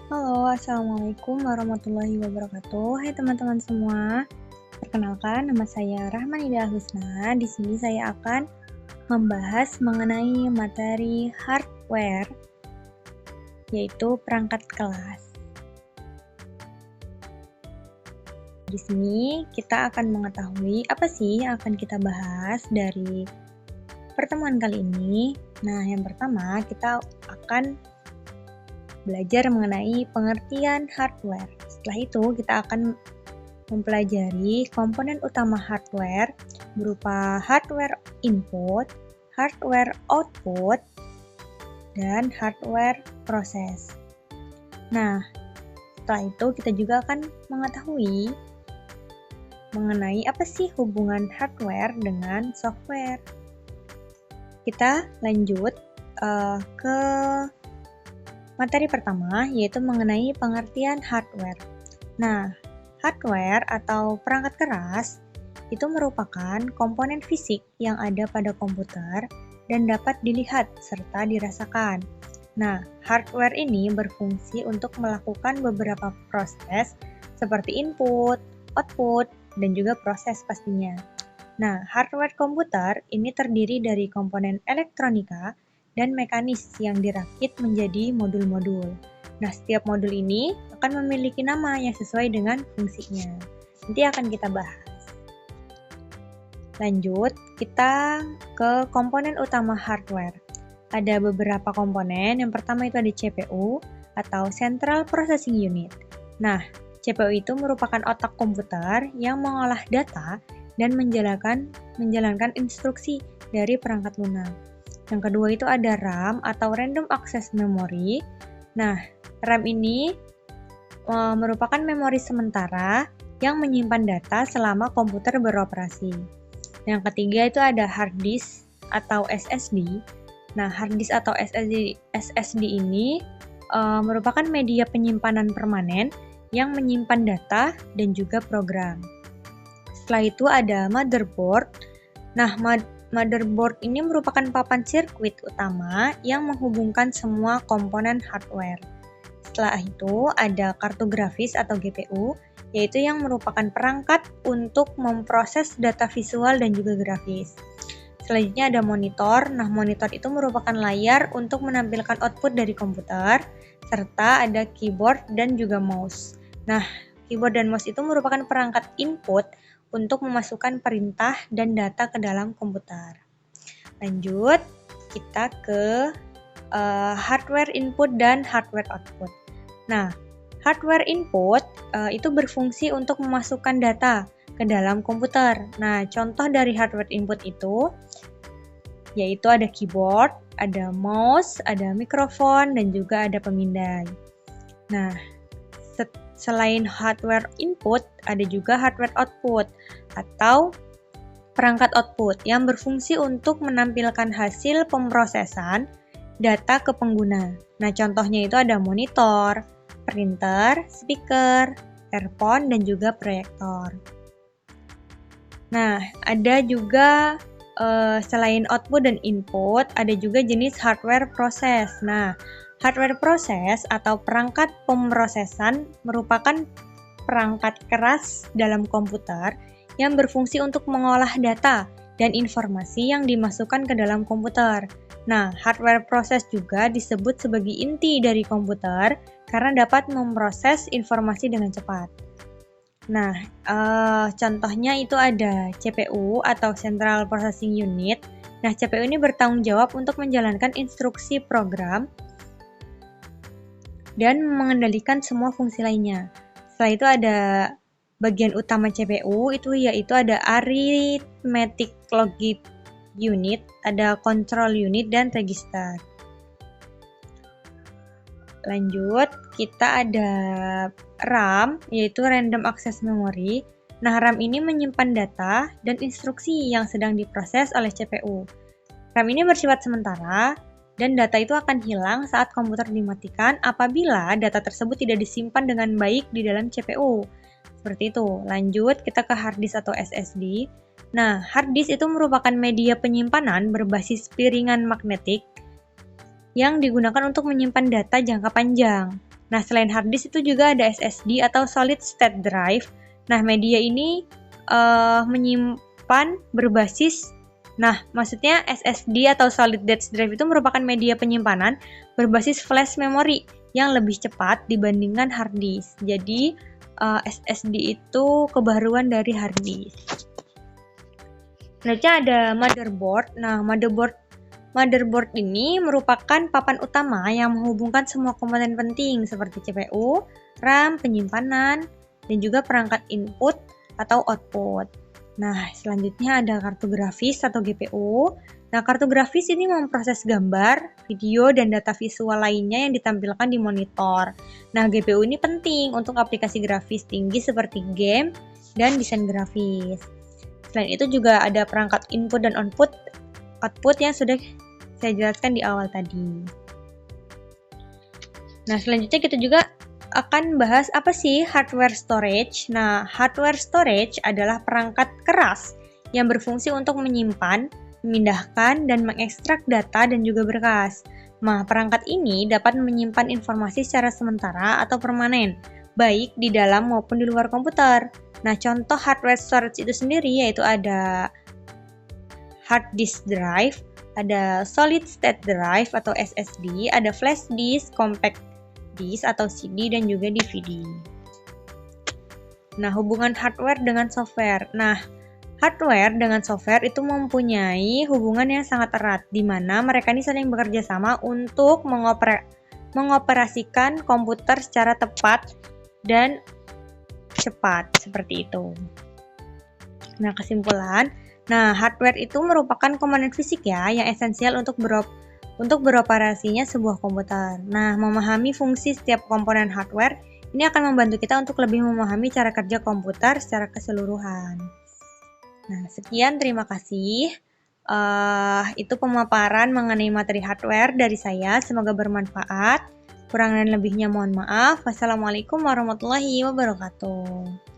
Halo, Assalamualaikum warahmatullahi wabarakatuh. Hai teman-teman semua. Perkenalkan, nama saya Rahmanida Husna. Di sini saya akan membahas mengenai materi hardware, yaitu perangkat kelas. Di sini kita akan mengetahui apa sih yang akan kita bahas dari pertemuan kali ini. Nah, yang pertama kita akan belajar mengenai pengertian hardware. Setelah itu kita akan mempelajari komponen utama hardware berupa hardware input, hardware output, dan hardware proses. Nah, setelah itu kita juga akan mengetahui mengenai apa sih hubungan hardware dengan software. Kita lanjut ke materi pertama, yaitu mengenai pengertian hardware. Nah, hardware atau perangkat keras itu merupakan komponen fisik yang ada pada komputer dan dapat dilihat serta dirasakan. Nah, hardware ini berfungsi untuk melakukan beberapa proses seperti input, output, dan juga proses pastinya. Nah, hardware komputer ini terdiri dari komponen elektronika dan mekanis yang dirakit menjadi modul-modul. Nah, setiap modul ini akan memiliki nama yang sesuai dengan fungsinya. Nanti akan kita bahas. Lanjut, kita ke komponen utama hardware. Ada beberapa komponen. Yang pertama itu ada CPU atau Central Processing Unit. Nah, CPU itu merupakan otak komputer yang mengolah data dan menjalankan instruksi dari perangkat lunak. Yang kedua itu ada RAM atau Random Access Memory. Nah, RAM ini merupakan memori sementara yang menyimpan data selama komputer beroperasi. Yang ketiga itu ada hard disk atau SSD. Nah, hard disk atau SSD ini merupakan media penyimpanan permanen yang menyimpan data dan juga program. Setelah itu ada motherboard. Nah, motherboard ini merupakan papan sirkuit utama yang menghubungkan semua komponen hardware. Setelah itu ada kartu grafis atau GPU, yaitu yang merupakan perangkat untuk memproses data visual dan juga grafis. Selanjutnya ada monitor. Nah, monitor itu merupakan layar untuk menampilkan output dari komputer, serta ada keyboard dan juga mouse. Nah, keyboard dan mouse itu merupakan perangkat input untuk memasukkan perintah dan data ke dalam komputer. Lanjut, kita ke hardware input dan hardware output. Nah, hardware input itu berfungsi untuk memasukkan data ke dalam komputer. Nah, contoh dari hardware input itu yaitu ada keyboard, ada mouse, ada mikrofon, dan juga ada pemindai. Nah, selain hardware input, ada juga hardware output atau perangkat output yang berfungsi untuk menampilkan hasil pemrosesan data ke pengguna. Nah, contohnya itu ada monitor, printer, speaker, earphone, dan juga proyektor. Nah, ada juga selain output dan input, ada juga jenis hardware proses. Nah, hardware proses atau perangkat pemrosesan merupakan perangkat keras dalam komputer yang berfungsi untuk mengolah data dan informasi yang dimasukkan ke dalam komputer. Nah, hardware proses juga disebut sebagai inti dari komputer karena dapat memproses informasi dengan cepat. Nah, contohnya itu ada CPU atau Central Processing Unit. Nah, CPU ini bertanggung jawab untuk menjalankan instruksi program dan mengendalikan semua fungsi lainnya. Setelah itu ada bagian utama CPU, itu yaitu ada Arithmetic Logic Unit, ada Control Unit, dan Register. Lanjut, kita ada RAM, yaitu Random Access Memory. Nah, RAM ini menyimpan data dan instruksi yang sedang diproses oleh CPU. RAM ini bersifat sementara, dan data itu akan hilang saat komputer dimatikan apabila data tersebut tidak disimpan dengan baik di dalam CPU. Seperti itu. Lanjut, kita ke hard disk atau SSD. Nah, hard disk itu merupakan media penyimpanan berbasis piringan magnetik yang digunakan untuk menyimpan data jangka panjang. Nah, selain hard disk itu juga ada SSD atau solid state drive. Nah, media ini menyimpan berbasis, maksudnya SSD atau solid state drive itu merupakan media penyimpanan berbasis flash memory yang lebih cepat dibandingkan hard disk. Jadi, SSD itu kebaruan dari hard disk. Selanjutnya ada motherboard. Nah, motherboard ini merupakan papan utama yang menghubungkan semua komponen penting seperti CPU, RAM, penyimpanan, dan juga perangkat input atau output. Nah, selanjutnya ada kartu grafis atau GPU. Nah, kartu grafis ini memproses gambar, video, dan data visual lainnya yang ditampilkan di monitor. Nah, GPU ini penting untuk aplikasi grafis tinggi seperti game dan desain grafis. Selain itu juga ada perangkat input dan output yang sudah saya jelaskan di awal tadi. Nah, selanjutnya kita juga akan bahas apa sih hardware storage. Nah, hardware storage adalah perangkat keras yang berfungsi untuk menyimpan, memindahkan, dan mengekstrak data dan juga berkas. Nah, perangkat ini dapat menyimpan informasi secara sementara atau permanen, baik di dalam maupun di luar komputer. Nah, contoh hardware storage itu sendiri yaitu ada hard disk drive, ada solid state drive atau SSD, ada flash disk, compact disk atau CD, dan juga DVD. Nah, hubungan hardware dengan software. Nah, hardware dengan software itu mempunyai hubungan yang sangat erat, di mana mereka ini saling bekerja sama untuk mengoperasikan komputer secara tepat dan cepat, seperti itu. Nah, kesimpulan, hardware itu merupakan komponen fisik ya, yang esensial untuk beroperasinya sebuah komputer. Nah, memahami fungsi setiap komponen hardware ini akan membantu kita untuk lebih memahami cara kerja komputer secara keseluruhan. Nah, sekian, terima kasih. Itu pemaparan mengenai materi hardware dari saya. Semoga bermanfaat. Kurang dan lebihnya mohon maaf. Wassalamualaikum warahmatullahi wabarakatuh.